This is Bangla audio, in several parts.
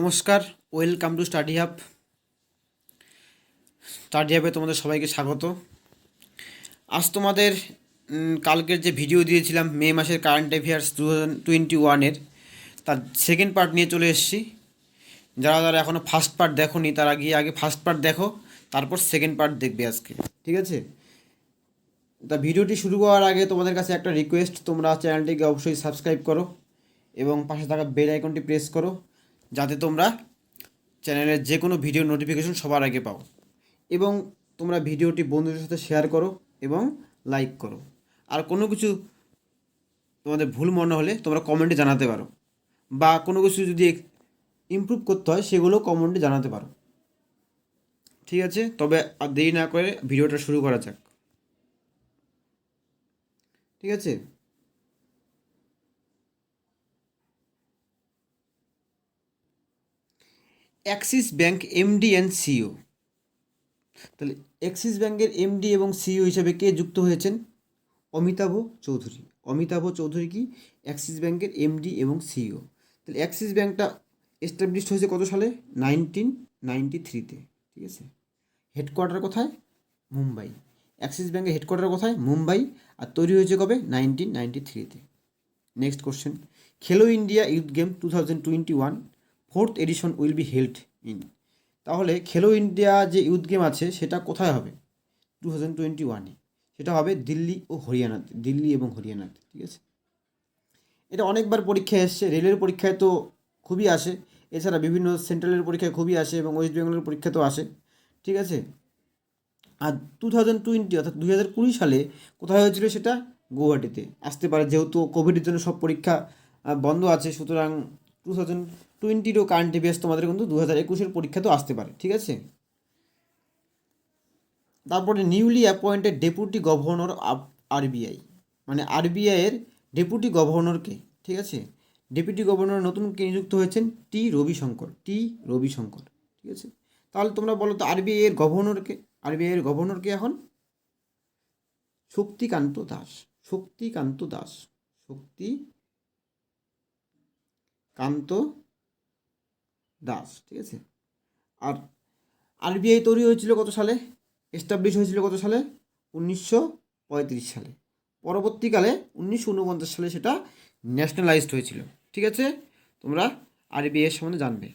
নমস্কার, ওয়েলকাম টু স্টাডি হাবে তোমাদের সবাইকে স্বাগত। আজ তোমাদের কালকের যে ভিডিও দিয়েছিলাম মে মাসের কারেন্ট অ্যাফেয়ার্স 2021-এর, তার সেকেন্ড পার্ট নিয়ে চলে এসেছি। যারা যারা এখনও ফার্স্ট পার্ট দেখোনি তারা গিয়ে আগে ফার্স্ট পার্ট দেখো, তারপর সেকেন্ড পার্ট দেখবে আজকে, ঠিক আছে? তা ভিডিওটি শুরু করার আগে তোমাদের কাছে একটা রিকোয়েস্ট, তোমরা চ্যানেলটিকে অবশ্যই সাবস্ক্রাইব করো এবং পাশে থাকা বেল আইকনটি প্রেস করো, যাতে তোমরা চ্যানেলের যে কোনো ভিডিও নোটিফিকেশন সবার আগে পাও। এবং তোমরা ভিডিওটি বন্ধুদের সাথে শেয়ার করো এবং লাইক করো। আর কোনো কিছু তোমাদের ভুল মনে হলে তোমরা কমেন্টে জানাতে পারো, বা কোনো কিছু যদি ইমপ্রুভ করতে হয় সেগুলো কমেন্টে জানাতে পারো, ঠিক আছে? তবে আর দেরি না করে ভিডিওটা শুরু করা যাক, ঠিক আছে? Axis bank MD and CEO. তাহলে অ্যাক্সিস ব্যাংকের এমডি এবং সিইও হিসেবে কে যুক্ত হয়েছেন? অমিতাভ চৌধুরী। অমিতাভ চৌধুরী কি অ্যাক্সিস ব্যাংকের এমডি এবং সিইও। তাহলে অ্যাক্সিস ব্যাংকটা এস্টাবলিশড হয়েছে কত সালে? 1993-তে, ঠিক আছে? হেডকোয়ার্টার কোথায়? মুম্বাই। অ্যাক্সিস ব্যাংকের হেডকোয়ার্টার কোথায়? মুম্বাই। আর তৈরি হয়েছে কবে? 1993-তে। নেক্সট কোশ্চেন, খেলো India youth game 2021 fourth addition will be held in. তাহলে খেলো ইন্ডিয়া যে ইউথ গেম আছে সেটা কোথায় হবে? 2021-এ। সেটা হবে দিল্লি ও হরিয়ানাতে, দিল্লি এবং হরিয়ানাতে, ঠিক আছে? এটা অনেকবার পরীক্ষায় এসছে, রেলের পরীক্ষায় তো খুবই আসে, এছাড়া বিভিন্ন সেন্ট্রালের পরীক্ষায় খুবই আসে এবং ওয়েস্ট বেঙ্গলের পরীক্ষাতেও আসে, ঠিক আছে? আর 2020 অর্থাৎ 2020 সালে কোথায় হয়েছিল সেটা? গৌহাটিতে। আসতে পারে, যেহেতু কোভিডের জন্য সব পরীক্ষা বন্ধ আছে, সুতরাং 2020-রও কারেন্ট অ্যাফেয়ার্স তোমাদের কিন্তু 2021-এর পরীক্ষাতেও আসতে পারে, ঠিক আছে? তারপরে newly appointed deputy governor of RBI, মানে আরবিআইয়ের ডেপুটি গভর্নরকে, ঠিক আছে? ডেপুটি গভর্নর নতুন কে নিযুক্ত হয়েছেন? টি রবিশঙ্কর, ঠিক আছে? তাহলে তোমরা বলো তো আরবিআইয়ের গভর্নরকে, আরবিআইয়ের গভর্নরকে এখন শক্তিকান্ত দাস, শক্তিকান্ত দাস, শক্তিকান্ত দাস, ঠিক আছে? আর আরবিআই তৈরি হয়েছিল কত সালে? এস্টাবলিশ হয়েছিল কত সালে? 1935 সালে। পরবর্তীকালে 1949 সালে সেটা ন্যাশনালাইজড হয়েছিল, ঠিক আছে? তোমরা আরবিআই এর সম্বন্ধে জানবে,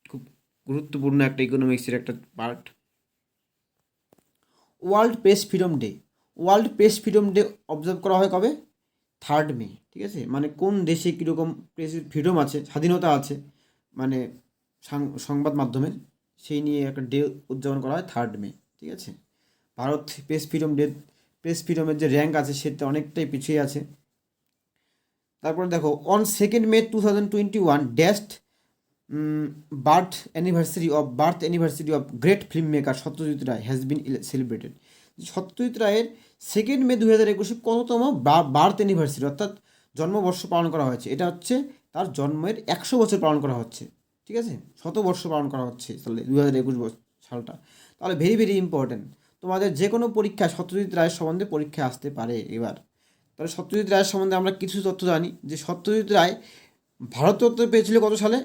খুব গুরুত্বপূর্ণ একটা ইকোনমিক্সের একটা part. World press freedom day, world press freedom day observe করা হয় কবে? 3 মে, ঠিক আছে? মানে কোন দেশে কীরকম প্রেসের ফ্রিডম আছে, স্বাধীনতা আছে, মানে সংবাদ মাধ্যমের, সেই নিয়ে একটা ডে উদযাপন করা হয় 3 মে, ঠিক আছে? ভারত প্রেস ফ্রিডমের যে র্যাঙ্ক আছে সেটা অনেকটাই পিছিয়ে আছে। তারপরে দেখো, on 2 May 2021 dashed birth anniversary of great film maker Satyajit Ray has been celebrated. Satyajit রায়ের 2 মে 2021 কততম বার্থ অ্যানিভার্সারি অর্থাৎ জন্মবর্ষ পালন করা হয়েছে? এটা হচ্ছে তার জন্মের 100 বছর পালন করা হচ্ছে, ঠিক আছে? 100 বর্ষ পালন করা হচ্ছে তাহলে 2021 সালটা। তাহলে ভেরি ভেরি ইম্পর্ট্যান্ট, তোমাদের যে কোনো পরীক্ষায় সত্যজিৎ রায়ের সম্বন্ধে পরীক্ষায় আসতে পারে এবার। তাহলে সত্যজিৎ রায়ের সম্বন্ধে আমরা কিছু তথ্য জানি, যে সত্যজিৎ রায় ভারতরত্ন পেয়েছিল কত সালে?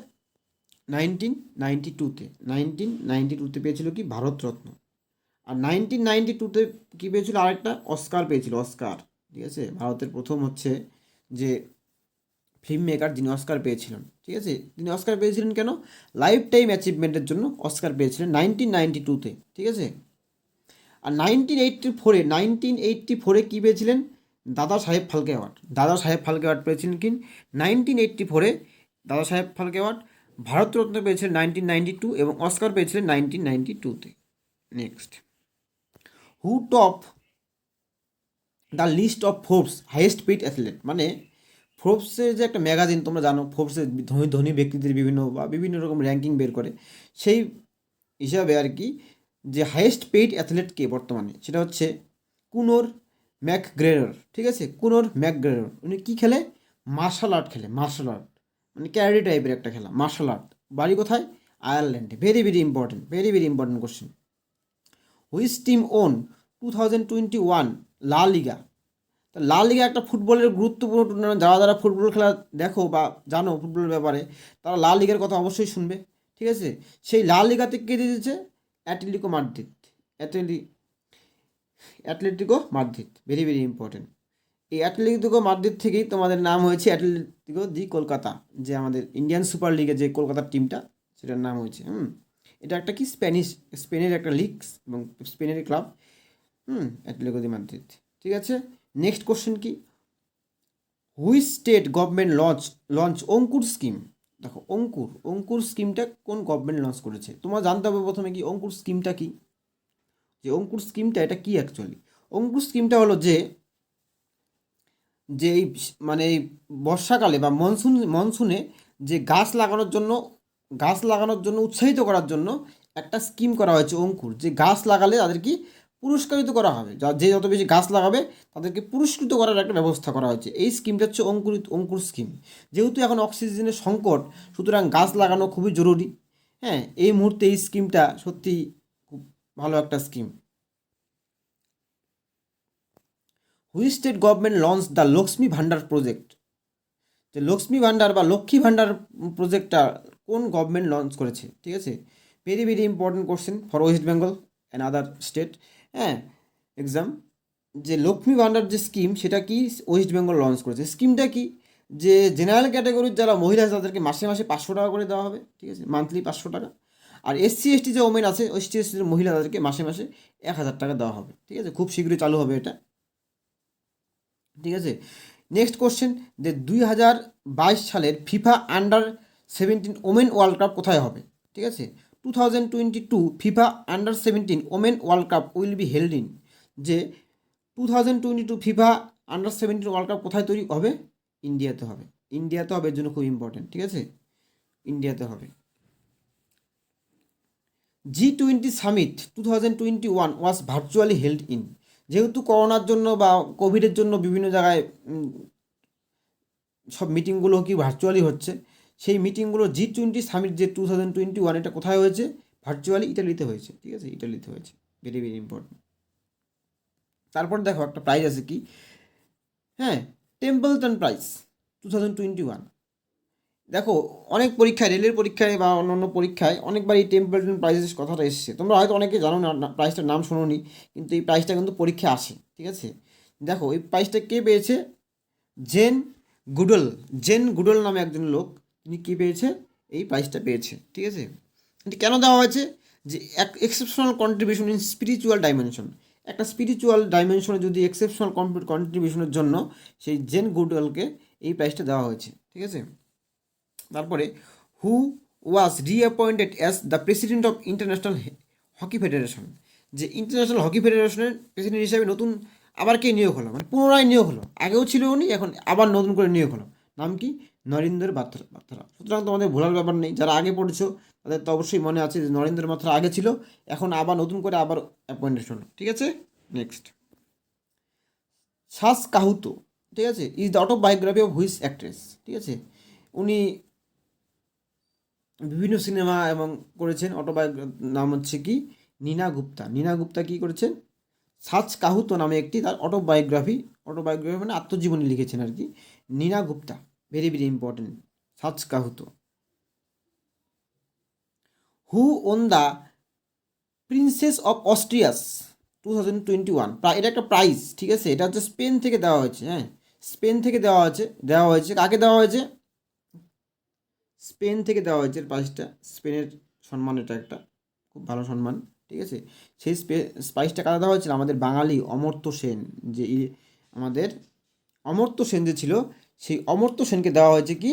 1992-তে পেয়েছিল কি? ভারতরত্ন। আর 1992-তে কী পেয়েছিল? আরেকটা অস্কার পেয়েছিল, অস্কার, ঠিক আছে? ভারতের প্রথম হচ্ছে যে ফিল্ম মেকার যিনি অস্কার পেয়েছিলেন, ঠিক আছে? তিনি অস্কার পেয়েছিলেন কেন? লাইফ টাইম অ্যাচিভমেন্টের জন্য অস্কার পেয়েছিলেন 1992-তে, ঠিক আছে? আর 1984-এ কী পেয়েছিলেন? দাদা সাহেব ফালকে অ্যাওয়ার্ড, দাদা সাহেব ফালকে অ্যাওয়ার্ড পেয়েছিলেন কি 1984-এ? দাদা সাহেব ফালকে অ্যাওয়ার্ড। ভারতরত্ন পেয়েছিলেন 1992 এবং অস্কার পেয়েছিলেন 1992-তে। Next, who top the list of Forbes highest paid athlete, মানে ফোর্বসের যে একটা ম্যাগাজিন তোমরা জানো, ফোর্বসের ধনী ধনী ব্যক্তিদের বিভিন্ন রকম র্যাঙ্কিং বের করে, সেই হিসাবে আর কি যে হাইয়েস্ট পেইড অ্যাথলেট কে বর্তমানে, সেটা হচ্ছে কুনোর ম্যাকগ্রেগর, ঠিক আছে? কুনোর ম্যাকগ্রেগর। উনি কী খেলে? মার্শাল আর্ট খেলে, মার্শাল আর্ট, মানে ক্যারাটে টাইপের একটা খেলা, মার্শাল আর্ট। বাড়ি কোথায়? আয়ারল্যান্ডে। Very very important, very very important question. Which team won 2021 লা লিগা? তা লা লিগা একটা ফুটবলের গুরুত্বপূর্ণ টুর্নামেন্ট। যারা যারা ফুটবল খেলা দেখো বা জানো ফুটবলের ব্যাপারে, তারা লা লিগার কথা অবশ্যই শুনবে। ঠিক আছে, সেই লা লিগাতে কে জিতেছে? Atletico Madrid. Atleti Atletico Madrid, very very important. এই অ্যাটলেটিকো মাদ্রিদ থেকেই তোমাদের নাম হয়েছে অ্যাটলেটিকো দি কলকাতা, যে আমাদের ইন্ডিয়ান সুপার লিগে যে কলকাতার টিমটা, সেটার নাম হয়েছে। এটা একটা কি স্পেনের একটা লিগ এবং স্পেনের ক্লাব। অ্যাটলেটিকো দি মাদ্রিদ। ঠিক আছে, নেক্সট কোশ্চেন কি? Which state government launch Ankur scheme? দেখো, অঙ্কুর স্কিমটা কোন গভর্নমেন্ট লঞ্চ করেছে? তোমার জানতে হবে প্রথমে কি অঙ্কুর স্কিমটা কি, যে অঙ্কুর স্কিমটা এটা কি অ্যাকচুয়ালি। অঙ্কুর স্কিমটা হলো যে যে এই মানে এই বর্ষাকালে বা মনসুনে যে গাছ লাগানোর জন্য উৎসাহিত করার জন্য একটা স্কিম করা হয়েছে অঙ্কুর, যে গাছ লাগালে তাদেরকে পুরস্কৃত করা হবে, যে যত বেশি গাছ লাগাবে তাদেরকে পুরস্কৃত করার একটা ব্যবস্থা করা হয়েছে। এই স্কিমটা হচ্ছে অঙ্কুর স্কিম। যেহেতু এখন অক্সিজেনের সংকট, সুতরাং গাছ লাগানো খুবই জরুরি। হ্যাঁ, এই মুহূর্তে এই স্কিমটা সত্যি খুব ভালো একটা scheme. Which state government launch the Lakshmi Bhandar project? যে লক্ষ্মী ভান্ডার বা লক্ষ্মী ভান্ডার প্রজেক্টটা কোন গভর্নমেন্ট লঞ্চ করেছে? ঠিক আছে, very very important question for West Bengal and other state. হ্যাঁ, এক্সাম, যে লক্ষ্মী ভান্ডার যে স্কিম, সেটা কি ওয়েস্ট বেঙ্গল লঞ্চ করেছে। স্কিমটা কি? যে জেনারেল ক্যাটাগরির যারা মহিলা আছে তাদেরকে মাসে মাসে 500 টাকা করে দেওয়া হবে। ঠিক আছে, মান্থলি 500 টাকা। আর এসসি এসটি যে ওমেন আছে, এসটি এসটি মহিলা, তাদেরকে মাসে মাসে 1000 টাকা দেওয়া হবে। ঠিক আছে, খুব শীঘ্রই চালু হবে এটা। ঠিক আছে, নেক্সট কোশ্চেন, যে 2022 সালের FIFA under 17 women world cup কোথায় হবে? ঠিক আছে, 2022 FIFA under 17 women world cup will be held in. যে 2022 ফিফা আন্ডার 17 ওয়ার্ল্ড কাপ কোথায় তৈরি হবে? ইন্ডিয়াতে হবে। ইন্ডিয়াতে হবে, এর জন্য খুব ইম্পর্টেন্ট। ঠিক আছে, ইন্ডিয়াতে হবে। G20 summit 2021 was virtually held in. যেহেতু করোনার জন্য বা কোভিডের জন্য বিভিন্ন জায়গায় সব মিটিংগুলো কি ভার্চুয়ালি হচ্ছে, সেই মিটিংগুলো G20 সামিট যে 2021, এটা কোথায় হয়েছে? ভার্চুয়ালি ইটালিতে হয়েছে। ঠিক আছে, ইটালিতে হয়েছে, ভেরি ভেরি ইম্পর্টেন্ট। তারপর দেখো একটা প্রাইজ আছে কি, হ্যাঁ, টেম্পলটন প্রাইজ 2021। দেখো, অনেক পরীক্ষায়, রেলের পরীক্ষায় বা অন্যান্য পরীক্ষায় অনেকবার এই টেম্পলটন প্রাইজের কথাটা এসেছে। তোমরা হয়তো অনেকে জানো না, প্রাইজটার নাম শোনোনি, কিন্তু এই প্রাইজটা কিন্তু পরীক্ষায় আসে। ঠিক আছে, দেখো এই প্রাইজটা কে পেয়েছে? Gen Goodall. জেন গুডল নামে একজন লোক, তিনি কী পেয়েছে? এই প্রাইজটা পেয়েছে। ঠিক আছে, এটি কেন দেওয়া হয়েছে? যে এক exceptional contribution in spiritual dimension. একটা স্পিরিচুয়াল ডাইমেনশনে যদি এক্সেপশনাল কন্ট্রিবিউশনের জন্য সেই জেন গুডলকে এই প্রাইজটা দেওয়া হয়েছে। ঠিক আছে, তারপরে who was reappointed as the president of international hockey federation. যে ইন্টারন্যাশনাল হকি ফেডারেশনের প্রেসিডেন্ট হিসাবে নতুন আবার কে নিয়োগ হলো, মানে পুনরায় নিয়োগ হলো, আগেও ছিল উনি, এখন আবার নতুন করে নিয়োগ হলো। নাম কি? নরেন্দ্র বাত্রা। সুতরাং তোমাদের ভোলার ব্যাপার নেই, যারা আগে পড়েছো তাদের তো অবশ্যই মনে আছে যে নরেন্দ্র বাত্রা আগে ছিল, এখন আবার নতুন করে আবার অ্যাপয়েন্টেড হলো। ঠিক আছে, নেক্সট, সাস কাহুতো। ঠিক আছে, is the autobiography of which actress? ঠিক আছে, উনি বিভিন্ন সিনেমা এবং করেছেন। নাম হচ্ছে কি? নীনা গুপ্তা। নীনা গুপ্তা কী করেছেন? সাচ কাহুতো নামে একটি তার অটোবায়োগ্রাফি মানে আত্মজীবনী লিখেছেন আর কি, Neena Gupta, very very important. Sach Kahun Toh. Who won the princess of Asturias 2021? এটা একটা প্রাইজ। ঠিক আছে, এটা হচ্ছে স্পেন থেকে দেওয়া হয়েছে। হ্যাঁ, স্পেন থেকে দেওয়া হয়েছে। কাকে দেওয়া হয়েছে? স্পেন থেকে দেওয়া হয়েছে প্রাইজটা। স্পেনের সম্মান, এটা একটা খুব ভালো সম্মান। ঠিক আছে, সেই প্রাইজটা কারা দেওয়া হয়েছিল? আমাদের বাঙালি অমর্ত্য সেন, যে আমাদের অমর্ত্য সেন যে ছিল, সেই অমর্ত্য সেনকে দেওয়া হয়েছে কি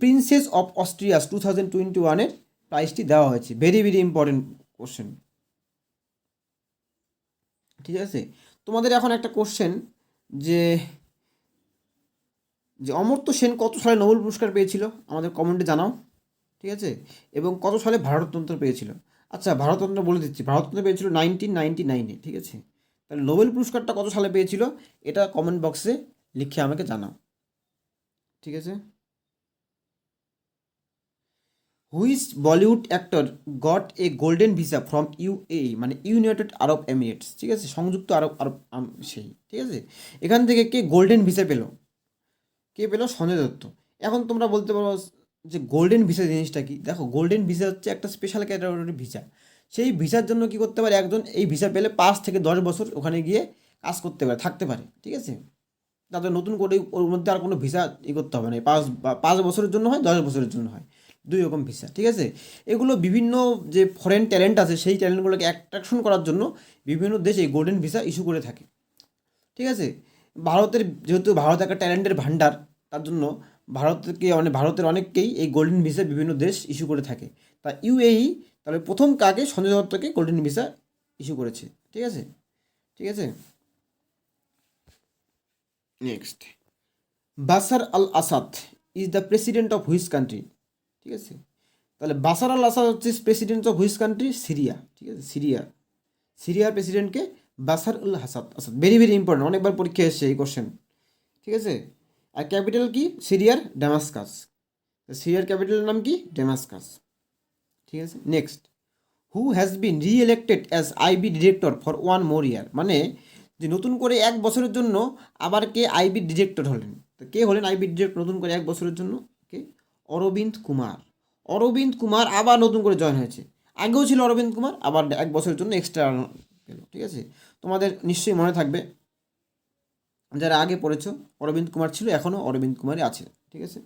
প্রিন্সেস অফ অস্ট্রিয়াস 2021 প্রাইজটি দেওয়া হয়েছে। Very very important question. ঠিক আছে, তোমাদের এখন একটা কোশ্চেন, যে যে অমর্ত্য সেন কত সালে নোবেল পুরস্কার পেয়েছিল? আমাদের কমেন্টে জানাও। ঠিক আছে, এবং কত সালে ভারতরত্ন পেয়েছিল? আচ্ছা, ভারতরত্ন বলে দিচ্ছি, ভারতরত্ন পেয়েছিল 1999-এ। ঠিক আছে, তাহলে নোবেল পুরস্কারটা কত সালে পেয়েছিল এটা কমেন্ট বক্সে লিখে আমাকে জানাও। ঠিক আছে, which Bollywood actor got a golden visa from UAE, মানে ইউনাইটেড আরব এমিরেটস, ঠিক আছে, সংযুক্ত আরব আরব সেই, ঠিক আছে। এখান থেকে কে গোল্ডেন ভিসা পেলো? কে পেলো? সঞ্জয় দত্ত। এখন তোমরা বলতে পারো যে গোল্ডেন ভিসা জিনিসটা কি? দেখো, গোল্ডেন ভিসা হচ্ছে একটা স্পেশাল ক্যাটাগরির ভিসা। সেই ভিসার জন্য কি করতে পারে একজন? এই ভিসা পেলে 5 থেকে 10 বছর ওখানে গিয়ে কাজ করতে পারে, থাকতে পারে, ঠিক আছে। তাদের নতুন করে ওর মধ্যে আর কোনো ভিসা করতে হবে না। 5 বছরের জন্য হয়, 10 বছরের জন্য হয়, দুই রকম ভিসা, ঠিক আছে। এগুলো বিভিন্ন যে ফরেন ট্যালেন্ট আছে সেই ট্যালেন্টগুলোকে অ্যাট্রাকশন করার জন্য বিভিন্ন দেশ এই গোল্ডেন ভিসা ইস্যু করে থাকে, ঠিক আছে। ভারতের, যেহেতু ভারত একটা ট্যালেন্টের ভান্ডার, তার জন্য ভারতের অনেককেই এই গোল্ডেন ভিসা বিভিন্ন দেশ ইস্যু করে থাকে। তা ইউএই তাহলে প্রথম কাকে? সঞ্জয় দত্তকে গোল্ডেন ভিসা ইস্যু করেছে, ঠিক আছে, ঠিক আছে। Next, Bashar al Assad is the president of which country? ঠিক আছে, তাহলে বাসার আল আসাদ হচ্ছে president of which country? Syria, ঠিক আছে, সিরিয়ার প্রেসিডেন্টকে Bashar ul Assad. Very very important, অনেকবার পরীক্ষা এসেছে এই কোশ্চেন, ঠিক আছে। আর ক্যাপিটাল কি সিরিয়ার? ড্যামাস্কাস। সিরিয়ার ক্যাপিটালের নাম কি? ড্যামাস্কাস, ঠিক আছে। Next, who has been reelected as IB director for 1 more year, মানে যে নতুন করে 1 বছরের জন্য আবার কে আইবি ডিরেক্টর হলেন? তো কে হলেন আইবি ডিরেক্টর নতুন করে 1 বছরের জন্য? কে? অরবিন্দ কুমার। অরবিন্দ কুমার আবার নতুন করে জয়েন হয়েছে, আগেও ছিল অরবিন্দ কুমার, আবার 1 বছরের জন্য এক্সট্রা পেল, ঠিক আছে। তোমাদের নিশ্চয়ই মনে থাকবে, যারা আগে পড়েছো, অরবিন্দ কুমার ছিল, এখনও অরবিন্দ কুমারই আছে, ঠিক আছে,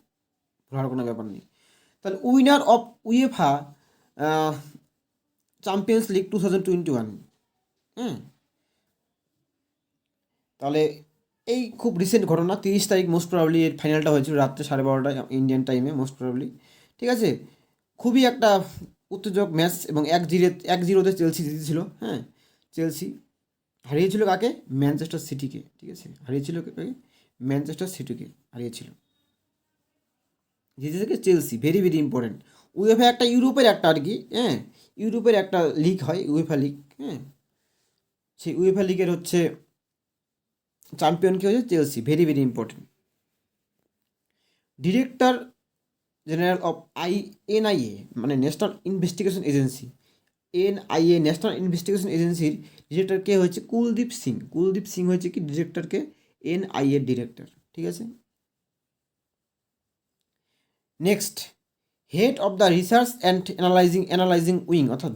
ভুলার কোনো ব্যাপার নেই। তাহলে winner of UEFA champions league 2021, হ্যাঁ, তাহলে এই খুব রিসেন্ট ঘটনা, 30 তারিখ মোস্ট প্রবাবলি এর ফাইনালটা হয়েছিল রাত্রে 12:30 ইন্ডিয়ান টাইমে মোস্ট প্রবাবলি, ঠিক আছে। খুবই একটা উত্তেজক ম্যাচ, এবং 1-0তে চেলসি জিতেছিল, হ্যাঁ। চেলসি হারিয়েছিল কাকে? ম্যানচেস্টার সিটিকে, ঠিক আছে, হারিয়েছিল কাকে? ম্যানচেস্টার সিটিকে হারিয়েছিল, জিতেছে কি? Chelsea. Very very important. UEFA একটা ইউরোপের একটা আর কি, হ্যাঁ, ইউরোপের একটা লিগ হয় উয়েফা লিগ, হ্যাঁ। সেই উয়েফা লিগের হচ্ছে চ্যাম্পিয়ন কি হয়েছে? Chelsea. Very very important. Director general of NIA, মানে national investigation agency, NIA national investigation এজেন্সির ডিরেক্টর কে হয়েছে? কুলদীপ সিং। কুলদীপ সিং হয়েছে কি ডিরেক্টরকে? এনআইএ ডিরেক্টর, ঠিক আছে। Next, head of the research and analysing wing, অর্থাৎ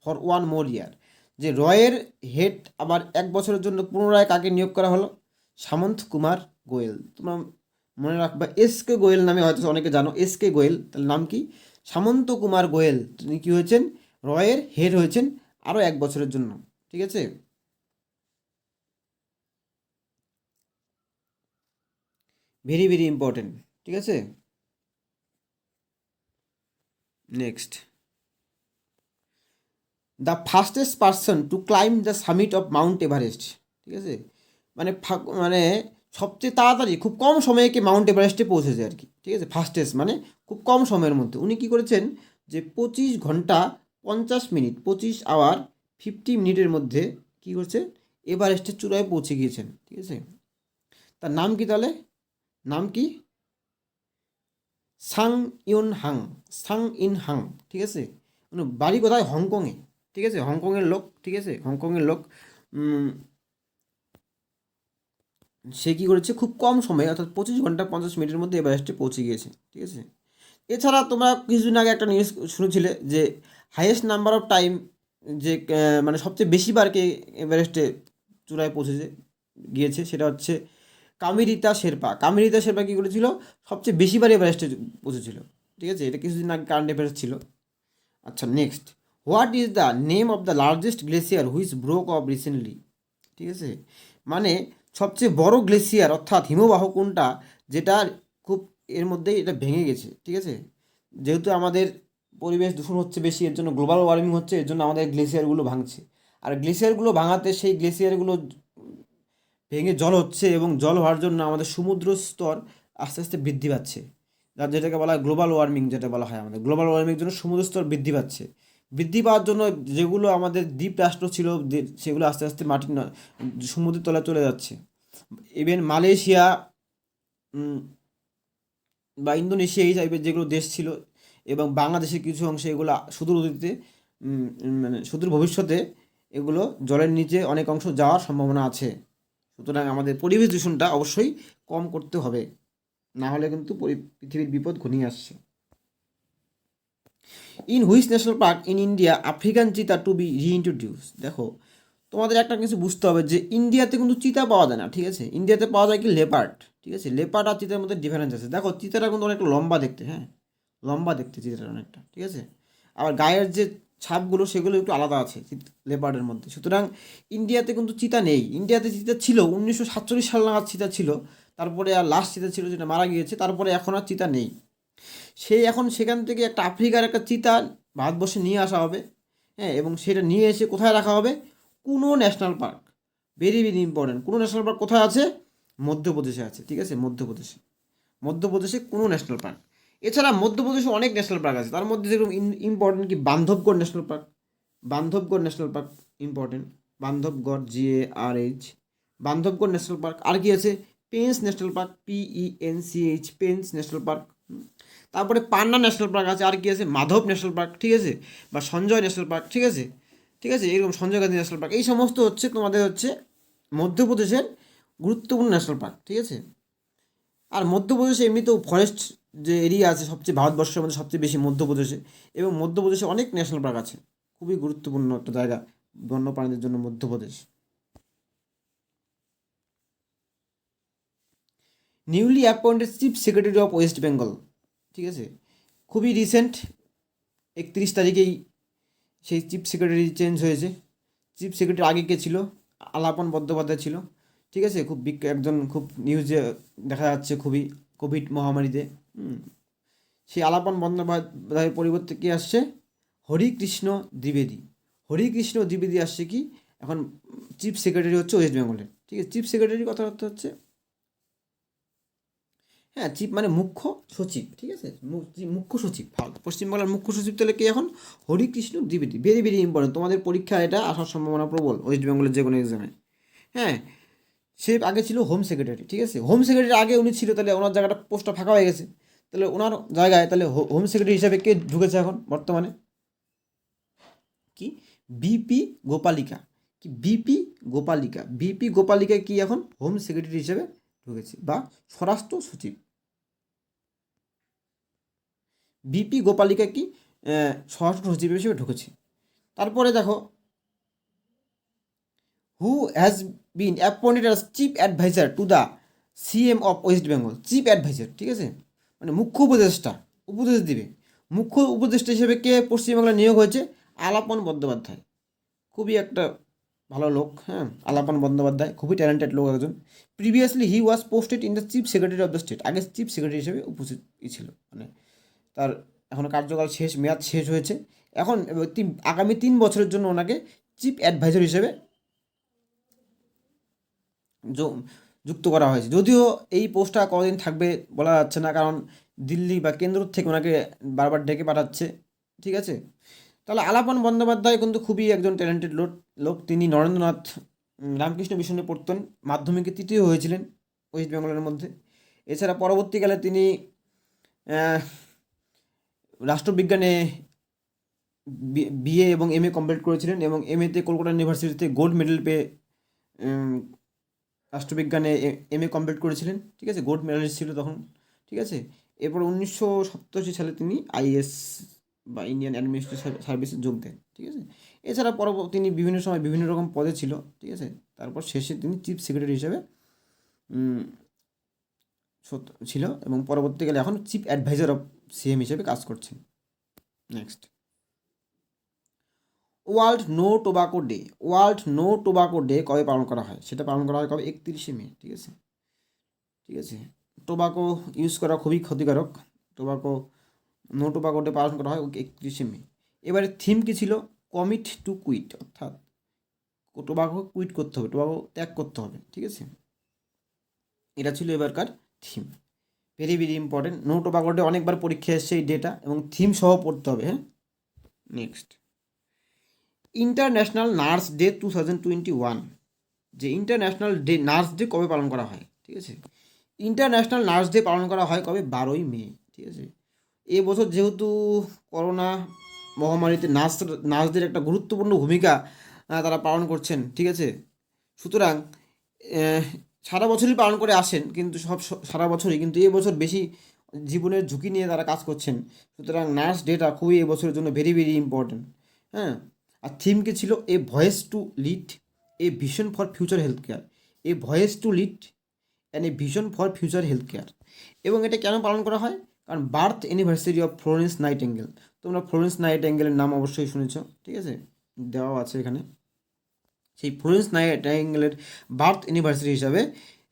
ফর 1 more year, যে এর হেড আবার 1 বছরের জন্য পুনরায় কাকে নিয়োগ করা হলো? সামন্ত কুমার গোয়েল। তোমরা মনে রাখবা, কে গোয়েল নামে হয়তো অনেকে জানো, কে গোয়েল, তাহলে নাম কি? সামন্ত কুমার গোয়েল। তিনি কী হয়েছেন? এর হেড হয়েছেন আরও 1 বছরের জন্য, ঠিক আছে। ভেরি ভেরি ইম্পর্টেন্ট, ঠিক আছে। Next, the fastest person to climb the summit of Mount Everest, ঠিক আছে, মানে মানে সবচেয়ে তাড়াতাড়ি খুব কম সময়ে কি মাউন্ট এভারেস্টে পৌঁছেছে আর কি, ঠিক আছে। ফাস্টেস্ট মানে খুব কম সময়ের মধ্যে উনি কী করেছেন? যে 25 ঘন্টা 50 মিনিট, 25 আওয়ার 50 মিনিটের মধ্যে কী করছে? এভারেস্টের চূড়ায় পৌঁছে গিয়েছেন, ঠিক আছে। তার নাম কি তাহলে? নাম কি? সাং Yoon Hang. Sung in Hang, ঠিক আছে। বাড়ি কোথায়? হংকংয়ে, ঠিক আছে, হংকংয়ের লোক, ঠিক আছে, হংকংয়ের লোক। সে কী করেছে? খুব কম সময়ে, অর্থাৎ 25 ঘন্টা 50 মিনিটের মধ্যে এভারেস্টে পৌঁছে গিয়েছে, ঠিক আছে। এছাড়া তোমরা কিছুদিন আগে একটা নিউজ শুনেছিলে যে হাইয়েস্ট নাম্বার অফ টাইম, যে মানে সবচেয়ে বেশিবার কে এভারেস্টে চূড়ায় পৌঁছেছে গিয়েছে, সেটা হচ্ছে কামিরিতা শেরপা। কামিরিতা শেরপা কী করেছিল? সবচেয়ে বেশিবার এভারেস্টে পৌঁছেছিল, ঠিক আছে। এটা কিছুদিন আগে কারেন্ট অ্যাফেয়ার্স ছিল। আচ্ছা, next, what is the name of the largest glacier which broke of recently, ঠিক আছে, মানে সবচেয়ে বড় গ্লেসিয়ার অর্থাৎ হিমবাহ কোনটা যেটা খুব এর মধ্যেই এটা ভেঙে গেছে, ঠিক আছে। যেহেতু আমাদের পরিবেশ দূষণ হচ্ছে বেশি, এর জন্য গ্লোবাল ওয়ার্মিং হচ্ছে, এর জন্য আমাদের গ্লেসিয়ারগুলো ভাঙছে। আর গ্লেসিয়ারগুলো ভাঙাতে সেই গ্লেসিয়ারগুলো ভেঙে জল হচ্ছে, এবং জল হওয়ার জন্য আমাদের সমুদ্র স্তর আস্তে আস্তে বৃদ্ধি পাচ্ছে, যার যেটাকে বলা হয় গ্লোবাল ওয়ার্মিং, যেটা বলা হয় আমাদের গ্লোবাল ওয়ার্মিংয়ের জন্য সমুদ্র স্তর বৃদ্ধি পাচ্ছে। বৃদ্ধি পাওয়ার জন্য যেগুলো আমাদের দ্বীপ রাষ্ট্র ছিল সেগুলো আস্তে আস্তে সমুদ্রের তলায় চলে যাচ্ছে। ইভেন মালয়েশিয়া বা ইন্দোনেশিয়া এই টাইপের যেগুলো দেশ ছিল, এবং বাংলাদেশের কিছু অংশে এগুলো সুদূর অতীতে মানে সুদূর ভবিষ্যতে এগুলো জলের নিচে অনেক অংশ যাওয়ার সম্ভাবনা আছে। সুতরাং আমাদের পরিবেশ দূষণটা অবশ্যই কম করতে হবে, না হলে কিন্তু পৃথিবীর বিপদ ঘনিয়ে আসছে। In which national park in India African চিতা টু বি রিইন্ট্রোডিউস। দেখো তোমাদের একটা কিছু বুঝতে হবে যে ইন্ডিয়াতে কিন্তু চিতা পাওয়া যায় না, ঠিক আছে। ইন্ডিয়াতে পাওয়া যায় কি লেপার্ড, ঠিক আছে। লেপার্ড আর চিতার মধ্যে ডিফারেন্স আছে। দেখো চিতাটা কিন্তু অনেকটা লম্বা দেখতে, হ্যাঁ লম্বা দেখতে চিতাটা অনেকটা, ঠিক আছে। আবার গায়ের যে ছাপগুলো সেগুলো একটু আলাদা আছে লেপার্ডের মধ্যে। সুতরাং ইন্ডিয়াতে কিন্তু চিতা নেই। ইন্ডিয়াতে চিতা ছিল 1947 সাল নাগাদ চিতা ছিল, তারপরে আর লাস্ট চিতা ছিল যেটা মারা গিয়েছে, তারপরে এখন আর চিতা নেই। সেই এখন সেখান থেকে একটা আফ্রিকার একটা চিতা ভারতবর্ষে নিয়ে আসা হবে, হ্যাঁ, এবং সেটা নিয়ে এসে কোথায় রাখা হবে? কুনো national park. Very very important. কুনো ন্যাশনাল পার্ক কোথায় আছে? মধ্যপ্রদেশে আছে, ঠিক আছে, মধ্যপ্রদেশে। মধ্যপ্রদেশে কুনো ন্যাশনাল পার্ক। এছাড়া মধ্যপ্রদেশে অনেক ন্যাশনাল পার্ক আছে, তার মধ্যে যেরকম ইম্পর্টেন্ট কি Bandhavgarh national park. Bandhavgarh national park important. Bandhavgarh, GARH, Bandhavgarh national park. আর কি আছে? Pench national park, PENCH, Pench national park. তারপরে পান্না ন্যাশনাল পার্ক আছে। আর কি আছে? মাধব ন্যাশনাল পার্ক, ঠিক আছে, বা সঞ্জয় ন্যাশনাল পার্ক, ঠিক আছে, ঠিক আছে, এরকম সঞ্জয় গান্ধী ন্যাশনাল পার্ক। এই সমস্ত হচ্ছে তোমাদের হচ্ছে মধ্যপ্রদেশের গুরুত্বপূর্ণ ন্যাশনাল পার্ক, ঠিক আছে। আর মধ্যপ্রদেশে এমনিতেও ফরেস্ট যে এরিয়া আছে সবচেয়ে ভারতবর্ষের মধ্যে সবচেয়ে বেশি মধ্যপ্রদেশে, এবং মধ্যপ্রদেশে অনেক ন্যাশনাল পার্ক আছে। খুবই গুরুত্বপূর্ণ একটা জায়গা বন্যপ্রাণীদের জন্য Madhya Pradesh. Newly appointed chief secretary of West Bengal, ঠিক আছে, খুবই রিসেন্ট 31 তারিখেই সেই চিফ সেক্রেটারি চেঞ্জ হয়েছে। চিফ সেক্রেটারি আগে কে ছিল? আলাপন বন্দ্যোপাধ্যায় ছিল, ঠিক আছে। খুব একজন খুব নিউজে দেখা যাচ্ছে খুবই, কোভিড মহামারীতে। সেই আলাপন বন্দ্যোপাধ্যায়ের পরিবর্তে কে আসছে? হরিকৃষ্ণ দ্বিবেদী। হরিকৃষ্ণ দ্বিবেদী আসছে কি এখন চিফ সেক্রেটারি হচ্ছে ওয়েস্ট বেঙ্গলের, ঠিক আছে। চিফ সেক্রেটারি কথাবার্তা হচ্ছে, হ্যাঁ, চিফ মানে মুখ্য সচিব, ঠিক আছে, মুখ্য সচিব। পশ্চিমবাংলার মুখ্য সচিব তাহলে কে এখন? হরিকৃষ্ণ দ্বিবেদী। ভেরি ভেরি ইম্পর্টেন্ট, তোমাদের পরীক্ষা এটা আসার সম্ভাবনা প্রবল ওয়েস্ট বেঙ্গলের যে কোনো এক্সামে। হ্যাঁ, সে আগে ছিল হোম সেক্রেটারি, ঠিক আছে। হোম সেক্রেটারি আগে উনি ছিল, তাহলে ওনার জায়গাটা পোস্টটা ফাঁকা হয়ে গেছে, তাহলে ওনার জায়গায় তাহলে হোম সেক্রেটারি হিসাবে কে ঢুকেছে এখন বর্তমানে? কি? বিপি গোপালিকা। কি? বিপি গোপালিকা কি এখন হোম সেক্রেটারি হিসেবে ঢুকেছে, বা স্বরাষ্ট্র সচিব। বিপি গোপালিকা কি স্বরাষ্ট্র সচিব হিসেবে ঢুকেছে। তারপরে দেখো, who has been appointed as chief adviser to the CM of West Bengal. Chief adviser, ঠিক আছে, মানে মুখ্য উপদেষ্টা, উপদেশ দিবে। মুখ্য উপদেষ্টা হিসেবে কে পশ্চিমবাংলায় নিয়োগ হয়েছে? আলাপন বন্দ্যোপাধ্যায়। খুবই একটা ভালো লোক, হ্যাঁ, আলাপন বন্দ্যোপাধ্যায় খুবই ট্যালেন্টেড লোক একজন। Previously he was posted in the chief secretary of the state. আগে চিফ সেক্রেটারি হিসেবে উপস্থিত ছিল, মানে তার এখন কার্যকাল শেষ, মেয়াদ শেষ হয়েছে। এখন আগামী 3 বছরের জন্য ওনাকে চিফ অ্যাডভাইজার হিসেবে যুক্ত করা হয়েছে। যদিও এই পোস্টটা কতদিন থাকবে বলা যাচ্ছে না, কারণ দিল্লি বা কেন্দ্র থেকে ওনাকে বারবার ডেকে পাঠাচ্ছে, ঠিক আছে। তাহলে আলাপন বন্দ্যোপাধ্যায় কিন্তু খুবই একজন ট্যালেন্টেড লোক। তিনি নরেন্দ্রনাথ রামকৃষ্ণ মিশনে পড়তেন, মাধ্যমিকে তৃতীয় হয়েছিলেন ওয়েস্ট বেঙ্গলের মধ্যে। এছাড়া পরবর্তীকালে তিনি রাষ্ট্রবিজ্ঞানে BA এবং MA কমপ্লিট করেছিলেন, এবং MA-তে কলকাতা ইউনিভার্সিটিতে গোল্ড মেডেল পেয়ে রাষ্ট্রবিজ্ঞানে MA কমপ্লিট করেছিলেন, ঠিক আছে, গোল্ড মেডালিস্ট ছিল তখন, ঠিক আছে। এরপর 1987 সালে তিনি IAS বা ইন্ডিয়ান অ্যাডমিনিস্ট্রেটিভ সার্ভিসে যোগ দেন, ঠিক আছে। এছাড়া তিনি বিভিন্ন সময় বিভিন্ন রকম পদে ছিল, ঠিক আছে। তারপর শেষে তিনি চিফ সেক্রেটারি হিসেবে ছিল, এবং পরবর্তীকালে এখন চিফ অ্যাডভাইজার অফ CM হিসেবে কাজ করছেন। Next, world no tobacco day. World no tobacco day কবে পালন করা হয়? সেটা পালন করা হয় কবে? 31শে মে, ঠিক আছে, ঠিক আছে। টোবাকো ইউজ করা খুবই ক্ষতিকারক। নো টোবাকো ডে পালন করা হয় 31শে মে। এবারে থিম কী ছিল? কমিট টু কুইট, অর্থাৎ টোবাকো কুইট করতে হবে, টোবাকো ত্যাগ করতে হবে, ঠিক আছে। এটা ছিল এবারকার theme. Very very important. No tobacco day অনেকবার পরীক্ষা এসছে এই ডেটা, এবং থিম সহ পড়তে হবে, হ্যাঁ। Next, international nurse day 2021। যে ইন্টারন্যাশনাল ডে নার্স ডে কবে পালন করা হয়? ঠিক আছে, ইন্টারন্যাশনাল নার্স ডে পালন করা হয় কবে? 12ই মে, ঠিক আছে। এবছর যেহেতু করোনা মহামারীতে নার্সদের একটা গুরুত্বপূর্ণ ভূমিকা তারা পালন করছেন, ঠিক আছে। সুতরাং আহ, সারা বছরই পালন করে আসেন, কিন্তু সারা বছরই, কিন্তু এবছর বেশি জীবনের ঝুঁকি নিয়ে তারা কাজ করছেন। সুতরাং নার্স ডেটা খুবই এবছরের জন্য ভেরি ভেরি ইম্পর্ট্যান্ট। হ্যাঁ, আর থিম কি ছিল? A voice to lead, a vision for future health care. A voice to lead and a vision for future health care. এবং এটা কেন পালন করা হয়? কারণ birth anniversary of Florence Nightingale. তোমরা ফ্লোরেন্স নাইটেঙ্গেলের নাম অবশ্যই শুনেছ, ঠিক আছে, দেওয়া আছে এখানে। সেই ফ্লোরেন্স নাইটেঙ্গেলের বার্থ অ্যানিভার্সারি হিসাবে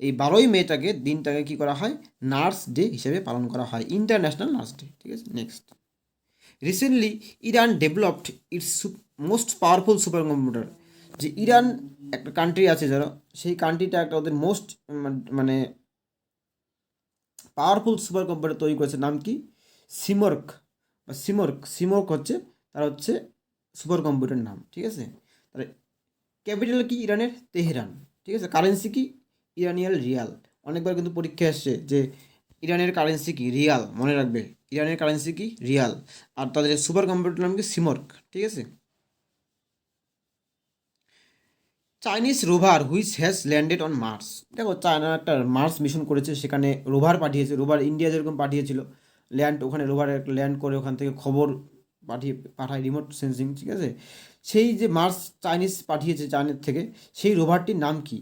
এই 12ই মেটাকে দিনটাকে কী করা হয়? নার্স ডে হিসেবে পালন করা হয়, ইন্টারন্যাশনাল নার্স ডে, ঠিক আছে। Next, recently Iran developed it's most powerful super computer. যে ইরান একটা কান্ট্রি আছে যারা, সেই কান্ট্রিটা একটা ওদের মোস্ট মানে পাওয়ারফুল সুপার কম্পিউটার তৈরি করেছে। নাম কি? সিমর্ক বা সিমর্ক হচ্ছে তার হচ্ছে সুপার কম্পিউটার নাম, ঠিক আছে। তাহলে ক্যাপিটাল কি? ইরানের তেহরান, ঠিক আছে। কারেন্সি কি? ইরানিয়াল রিয়াল। অনেকবার কিন্তু পরীক্ষা আসছে যে ইরানের কারেন্সি কি? রিয়াল, মনে রাখবে, ইরানের কারেন্সি কি? রিয়াল। আর তাদের সুপার কম্পিউটার নাম কি? সিমর্ক, ঠিক আছে। Chinese rover which has landed on Mars. দেখো, চায়না একটা মার্স মিশন করেছে, সেখানে রোভার পাঠিয়েছে। রোভার ইন্ডিয়া যেরকম পাঠিয়েছিল ল্যান্ড, ওখানে রোভার ল্যান্ড করে ওখান থেকে খবর পাঠায় রিমোট সেন্সিং, ঠিক আছে। সেই যে মার্স চাইনিজ পাঠিয়েছে চায়নার থেকে, সেই রোভারটির নাম কি?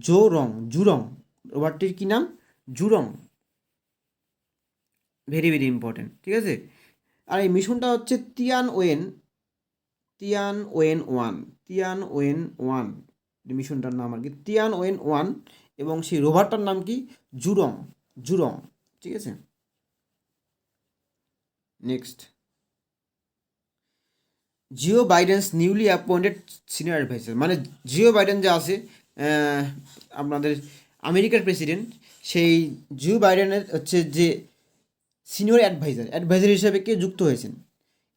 জুরং। রোভারটির কি নাম? জুরং। ভেরি ভেরি ইম্পর্টেন্ট, ঠিক আছে। আর এই মিশনটা হচ্ছে তিয়ানওয়েন ওয়ান মিশনটার নাম আর কি, তিয়ানওয়েন 1। এবং সেই রোভারটার নাম কি? জুরং, ঠিক আছে। Next, Joe Biden's newly appointed senior adviser. মানে জিও বাইডেন যে আছে আপনাদের আমেরিকার প্রেসিডেন্ট, সেই জিও বাইডেনের হচ্ছে যে সিনিয়র অ্যাডভাইজার হিসেবে কে যুক্ত হয়েছেন?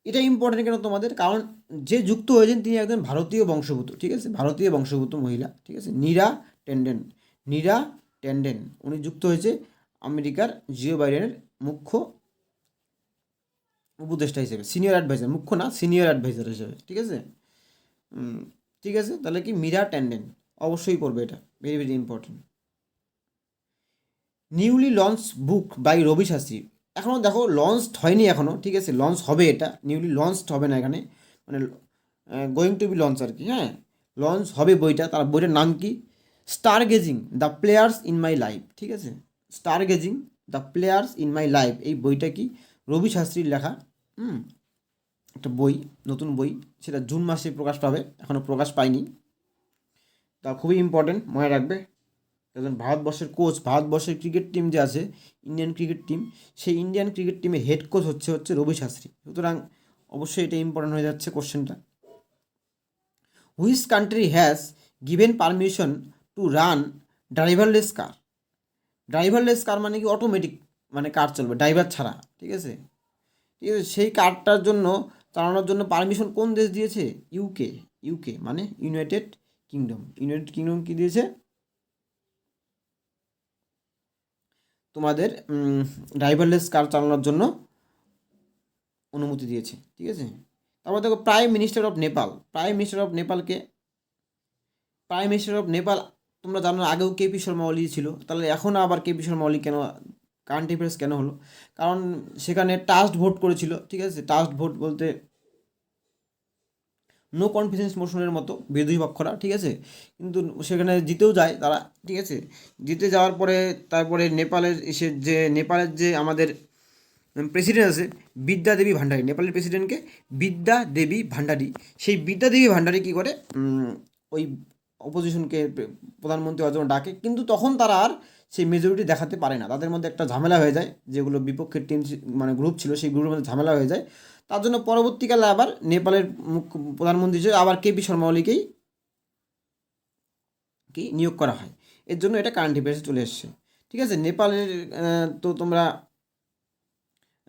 এটা ইম্পর্টেন্ট কেন তোমাদের? কারণ যে যুক্ত হয়েছেন তিনি একজন ভারতীয় বংশোদ্ভূত, ঠিক আছে, ভারতীয় বংশোদ্ভূত মহিলা, ঠিক আছে, নীরা টেন্ডেন উনি যুক্ত হয়েছে আমেরিকার জিও বাইডেনের মুখ্য উপদেষ্টা হিসেবে, সিনিয়র অ্যাডভাইজার, মুখ্য না, সিনিয়র অ্যাডভাইজার হিসেবে, ঠিক আছে। ঠিক আছে, তাহলে কি? মীরা ট্যান্ডেন অবশ্যই করবে, এটা very very important. Newly launch book by Ravi Shastri. এখনও দেখো লঞ্চড হয়নি এখনও, ঠিক আছে, লঞ্চ হবে, এটা নিউলি লঞ্চড হবে না এখানে, মানে গোয়িং টু বি লঞ্চ আর কি। হ্যাঁ, লঞ্চ হবে বইটা। তার বইটার নাম কি? Stargazing the players in my life, ঠিক আছে। Stargazing the players in my life, এই বইটা কি? রবি শাস্ত্রীর লেখা। একটা বই, নতুন বই, সেটা জুন মাসে প্রকাশ পাবে, এখনও প্রকাশ পায়নি। তা খুবই ইম্পর্টেন্ট, মনে রাখবে। একজন ভারতবর্ষের কোচ, ভারতবর্ষের ক্রিকেট টিম যে আছে, ইন্ডিয়ান ক্রিকেট টিম, সেই ইন্ডিয়ান ক্রিকেট টিমের হেড কোচ হচ্ছে রবি শাস্ত্রী। সুতরাং অবশ্যই এটা ইম্পর্টেন্ট হয়ে যাচ্ছে কোশ্চেনটা। Which country has given permission to run driverless car? Driverless car মানে কি? অটোমেটিক, মানে কার চলবে ড্রাইভার ছাড়া, ঠিক আছে। ঠিক আছে, সেই কারটার জন্য, চালানোর জন্য পারমিশন কোন দেশ দিয়েছে? ইউকে মানে ইউনাইটেড কিংডম কি দিয়েছে? তোমাদের ড্রাইভারলেস কার চালানোর জন্য অনুমতি দিয়েছে, ঠিক আছে। তারপর দেখো, প্রাইম মিনিস্টার অফ নেপাল, তোমরা জানো আগেও কেপি শর্মা ওলি ছিল, তাহলে এখন আবার কেপি শর্মা ওলি কেন? কারেন্ট অ্যাফেয়ার্স কেন হলো? কারণ সেখানে টাস্ট ভোট করেছিল, ঠিক আছে। টাস্ট ভোট বলতে নো কনফিডেন্স মোশনের মতো, বিরোধী পক্ষরা, ঠিক আছে। কিন্তু সেখানে জিতেও যায় তারা, ঠিক আছে। জিতে যাওয়ার পরে তারপরে নেপালের যে আমাদের প্রেসিডেন্ট আছে বিদ্যা দেবী ভান্ডারী, নেপালের প্রেসিডেন্টকে বিদ্যা দেবী ভান্ডারী, সেই বিদ্যা দেবী ভান্ডারী কী করে? ওই অপোজিশনকে প্রধানমন্ত্রী হওয়ার জন্য ডাকে, কিন্তু তখন তারা আর সেই মেজরিটি দেখাতে পারে না, তাদের মধ্যে একটা ঝামেলা হয়ে যায়, যেগুলো বিপক্ষের টিম মানে গ্রুপ ছিল, সেই গ্রুপের মধ্যে ঝামেলা হয়ে যায়। তার জন্য পরবর্তীকালে আবার নেপালের মুখ্য প্রধানমন্ত্রী হিসেবে আবার কেপি শর্মা ওলিকেই নিয়োগ করা হয়। এর জন্য এটা কারেন্ট অ্যাফেয়ার্সে চলে এসছে, ঠিক আছে। নেপালের তো তোমরা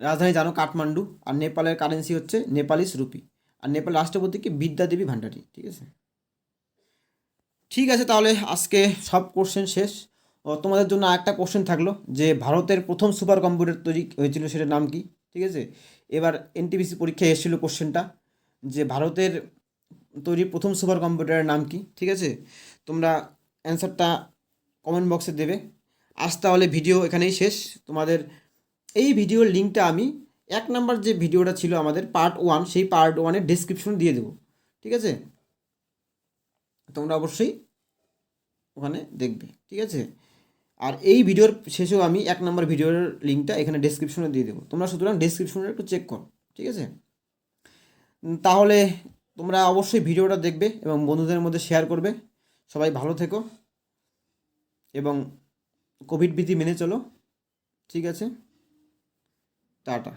রাজধানী জানো কাঠমান্ডু, আর নেপালের কারেন্সি হচ্ছে নেপালিস রুপি, আর নেপাল রাষ্ট্রপতি কি? বিদ্যা দেবী ভান্ডারী, ঠিক আছে। ঠিক আছে, তাহলে আজকে সব কোশ্চেন শেষ। তোমাদের জন্য একটা কোশ্চেন থাকলো যে ভারতের প্রথম সুপার কম্পিউটার তৈরি হয়েছিল, সেটার নাম কি? ঠিক আছে। এবার এনটিপিসি পরীক্ষায় এসেছিলো কোশ্চেনটা যে ভারতের তৈরি প্রথম সুপার কম্পিউটারের নাম কি, ঠিক আছে। তোমরা অ্যান্সারটা কমেন্ট বক্সে দেবে। আজ তাহলে ভিডিও এখানেই শেষ। তোমাদের এই ভিডিওর লিঙ্কটা আমি 1 নাম্বার যে ভিডিওটা ছিল আমাদের পার্ট 1, সেই পার্ট 1-এর ডেসক্রিপশন দিয়ে দেবো, ঠিক আছে। তোমরা অবশ্যই ওখানে দেখবে, ঠিক আছে। আর এই ভিডিওর শেষেও আমি 1 নাম্বার ভিডিওর লিঙ্কটা এখানে ডেসক্রিপশনে দিয়ে দেবো, তোমরা সুতরাং ডেসক্রিপশনে একটু চেক করো, ঠিক আছে। তাহলে তোমরা অবশ্যই ভিডিওটা দেখবে এবং বন্ধুদের মধ্যে শেয়ার করবে। সবাই ভালো থেকো এবং কোভিড বিধি মেনে চলো, ঠিক আছে। টাটা।